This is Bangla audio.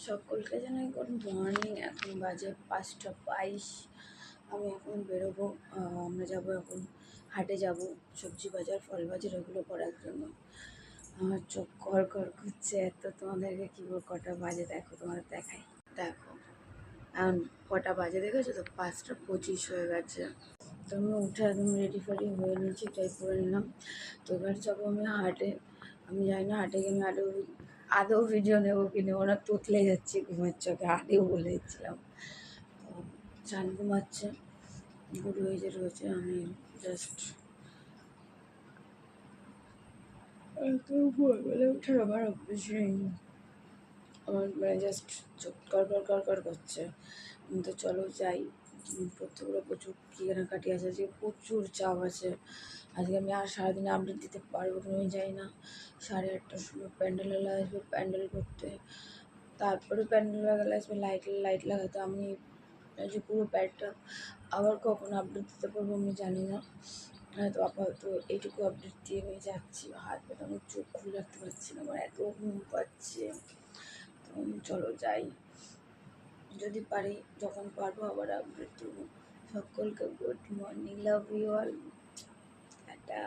সকলকে জানাই গুড মর্নিং। এখন বাজে 5টা 22। আমি এখন বেরোবো। আমরা যাব এখন হাটে যাব, সবজি বাজার ফল বাজার ওগুলো করার জন্য। আমার চোখ কর করছে এত। তোমাদেরকে কী করে কটা বাজে দেখো, তোমাদের দেখাই। দেখো এখন কটা বাজে দেখেছো তো, 5টা 25 হয়ে গেছে। তো আমি উঠে একদম রেডি ফেডি হয়ে নিয়েছি, ট্রাই করে নিলাম। তো এবার যাবো আমি হাটে। আমি জানি না হাটে গিয়ে আমি আদৌ ভিডিও নেবো কি নেবো না, তুতলে যাচ্ছি ঘুমের চোখে, আগেও বলে দিচ্ছিলাম। তো চান ঘুমাচ্ছে, গুড হয়ে যে রয়েছে। আমি জাস্ট বলে উঠে আমার অভ্যেস নেই। আমার মানে জাস্ট চোখ কর করছে। তো চলো যাই। প্রত্যেকগুলো প্রচুর কেনাকাটি আছে, আজকে প্রচুর চাপ আছে। আজকে আমি আর সারাদিনে আপডেট দিতে পারবো কি আমি জানি না। 8:30টার সময় প্যান্ডেলওয়ালা আসবে প্যান্ডেল করতে, তারপরে প্যান্ডেলওয়ালা আসবে লাইট লাগাতে। আমি যে পুরো প্যাডটা আবার কখন আপডেট দিতে পারবো আমি জানি না। তো আপাতত এইটুকু আপডেট দিয়ে আমি যাচ্ছি। হাত পেতে আমি চোখ খুলে রাখতে পারছি না, আমার এত ঘুম পাচ্ছে। তো চলো যাই, যদি পারি যখন পারবো আবার আপডেট দেবো। সকলকে good morning, love you all, tata.